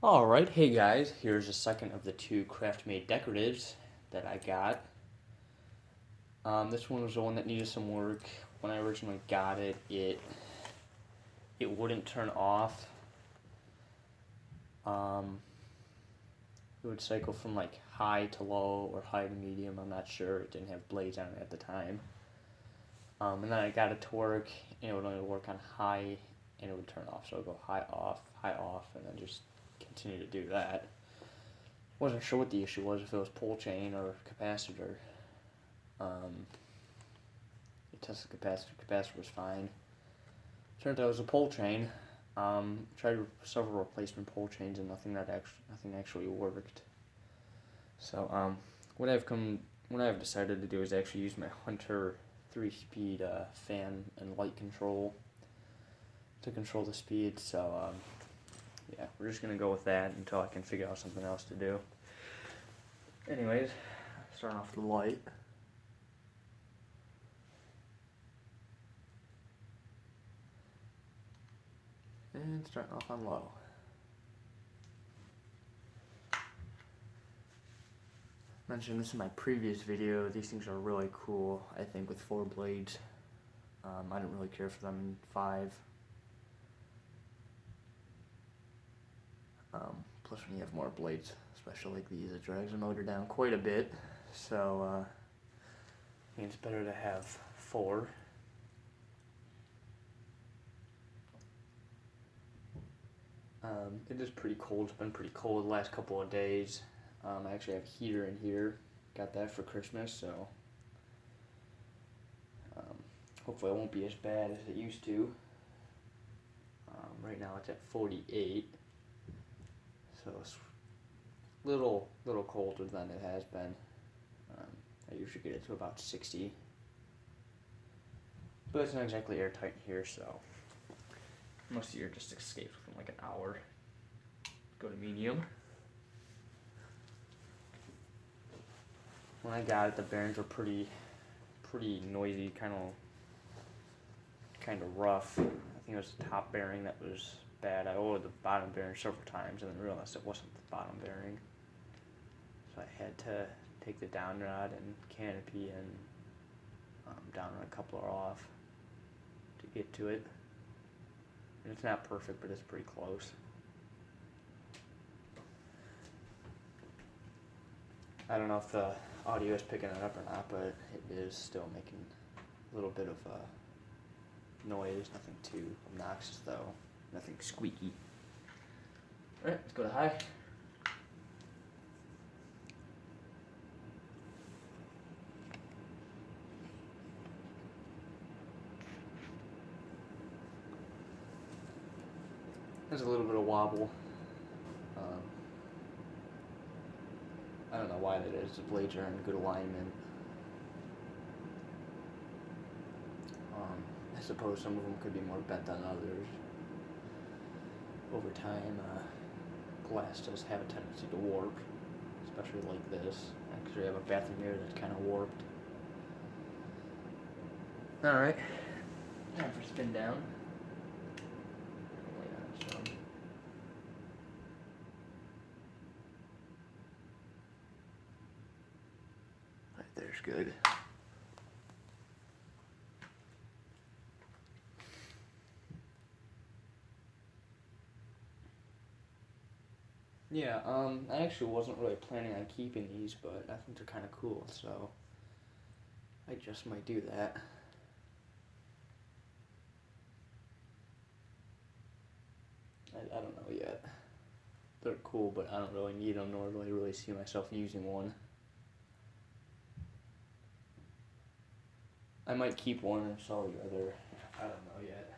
Alright, hey guys, here's a second of the two Craftmade Decoratives that I got. This one was the one that needed some work. When I originally got it, it wouldn't turn off. It would cycle from like high to low or high to medium, I'm not sure. It didn't have blades on it at the time. And then I got it to work, and it would only work on high, and it would turn off. So it would go high, off, and then just continue to do that. Wasn't sure what the issue was, if it was pullchain or capacitor. It tested capacitor was fine. Turned out it was a pullchain. Tried several replacement pullchains and nothing actually worked. So what I've decided to do is actually use my Hunter 3-speed fan and light control to control the speed. So yeah, we're just gonna go with that until I can figure out something else to do. Anyways, starting off with the light. And starting off on low. Mentioned this in my previous video, these things are really cool, I think, with 4 blades. I don't really care for them in 5. Plus when you have more blades, especially like these, it drags the motor down quite a bit. So I think it's better to have 4. It is pretty cold. It's been pretty cold the last couple of days. I actually have a heater in here. Got that for Christmas, so hopefully it won't be as bad as it used to. Right now it's at 48, so it's a little colder than it has been. I usually get it to about 60, but it's not exactly airtight in here, so most of the air just escapes within like an hour. Go to medium. When I got it, the bearings were pretty noisy, kind of rough. I think it was the top bearing that was bad. I oiled the bottom bearing several times and then realized it wasn't the bottom bearing. So I had to take the down rod and canopy and down rod coupler off to get to it. And it's not perfect, but it's pretty close. I don't know if the audio is picking it up or not, but it is still making a little bit of noise. Nothing too obnoxious though. Nothing squeaky. Alright, let's go to high. There's a little bit of wobble. I don't know why that is. The blades are in good alignment. I suppose some of them could be more bent than others. Over time, glass does have a tendency to warp, especially like this. Because we have a bathroom mirror that's kind of warped. Alright, time for spin down. There's good. Yeah, I actually wasn't really planning on keeping these, but I think they're kind of cool, so I just might do that. I don't know yet. They're cool, but I don't really need them, nor do I really see myself using one. I might keep one and sell the other. I don't know yet.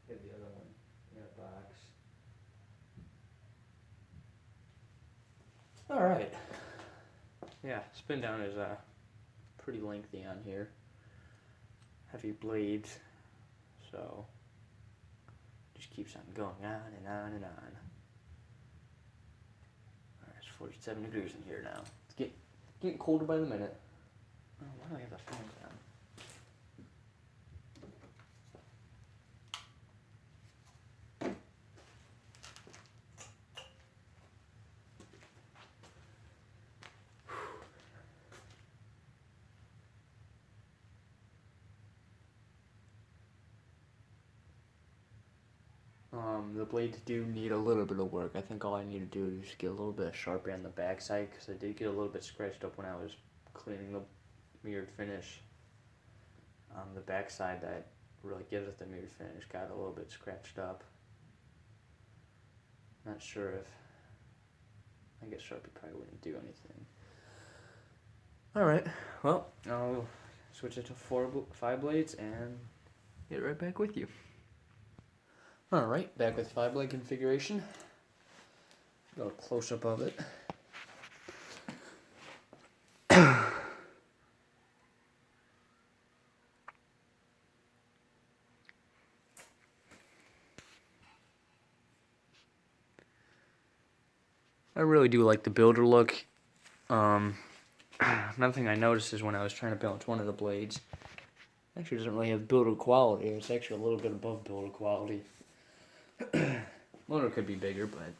Get the other one in a box. Alright. Yeah, spin down is pretty lengthy on here. Heavy blades. So just keeps on going on and on and on. Alright, it's 47 degrees in here now. It's getting colder by the minute. Oh, why do I have the fans on? The blades do need a little bit of work. I think all I need to do is get a little bit of Sharpie on the backside because I did get a little bit scratched up when I was cleaning the mirrored finish. The backside that really gives it the mirrored finish got a little bit scratched up. Not sure if, I guess Sharpie probably wouldn't do anything. Alright, well, I'll switch it to 5 blades and get right back with you. Alright, back with 5 blade configuration. Got a close up of it. I really do like the builder look. Another thing I noticed is when I was trying to balance one of the blades, it actually doesn't really have builder quality. It's actually a little bit above builder quality. Motor could be bigger, but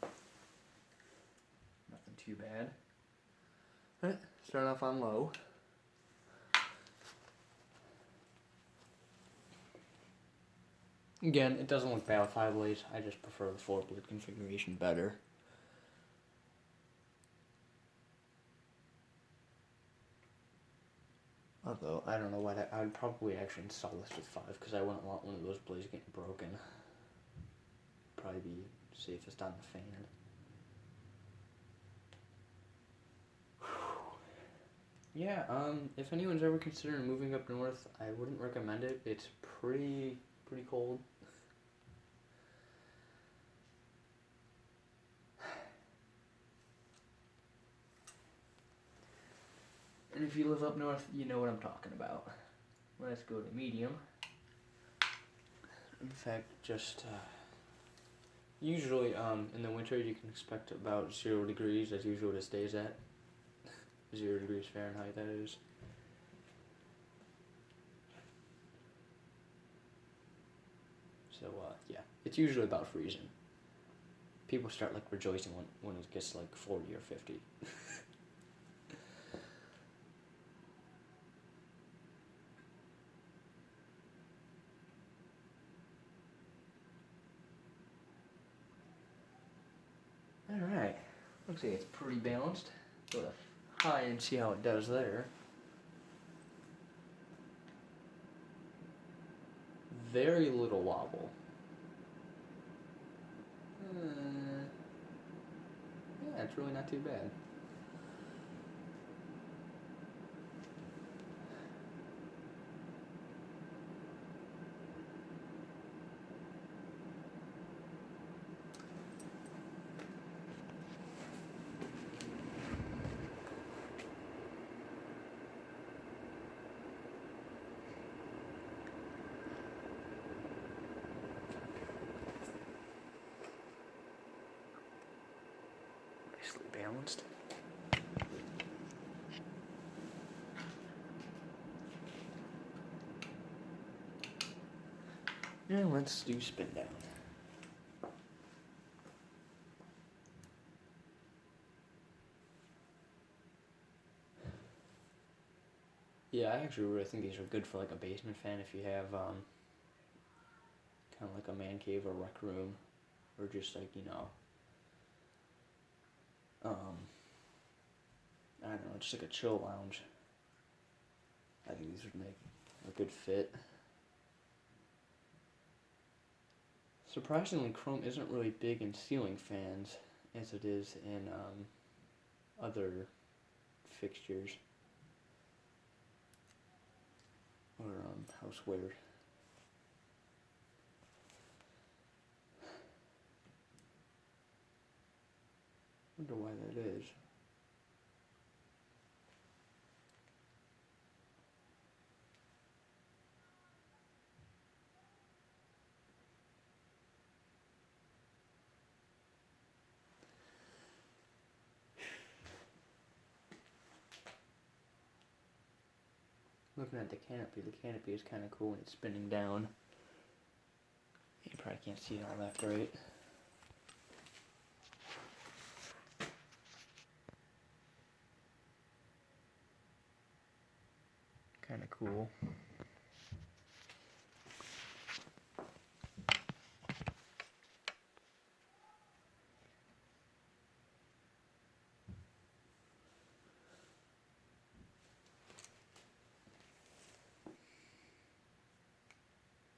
nothing too bad. Alright, starting off on low. Again, it doesn't look bad with 5 blades. I just prefer the 4 blade configuration better. Although, I don't know what, I would probably actually install this with 5 because I wouldn't want one of those blades getting broken. Probably be safest on the fan. Yeah, if anyone's ever considering moving up north, I wouldn't recommend it. It's pretty cold. And if you live up north, you know what I'm talking about. Let's go to medium. In fact, just usually in the winter you can expect about 0 degrees. That's usually what it stays at. 0 degrees Fahrenheit, that is. So yeah, it's usually about freezing. People start like rejoicing when it gets like 40 or 50. Alright, looks like it's pretty balanced. Go to high and see how it does there. Very little wobble. Yeah, it's really not too bad. Nicely balanced. And let's do spin down. Yeah, I actually really think these are good for like a basement fan if you have kind of like a man cave or rec room, or just like, you know, I don't know, just like a chill lounge. I think these would make a good fit. Surprisingly, chrome isn't really big in ceiling fans as it is in other fixtures or houseware. Wonder why that is. Looking at the canopy is kind of cool when it's spinning down. You probably can't see it all that great. Kind of cool.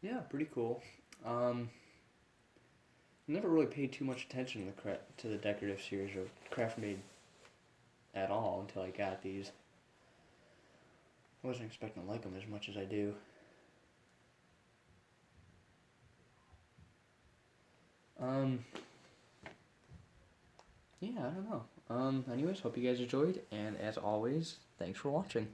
Yeah, pretty cool. Never really paid too much attention to the decorative series of Craftmade at all until I got these. I wasn't expecting to like them as much as I do. Um, yeah, I don't know. Anyways, hope you guys enjoyed, and as always, thanks for watching.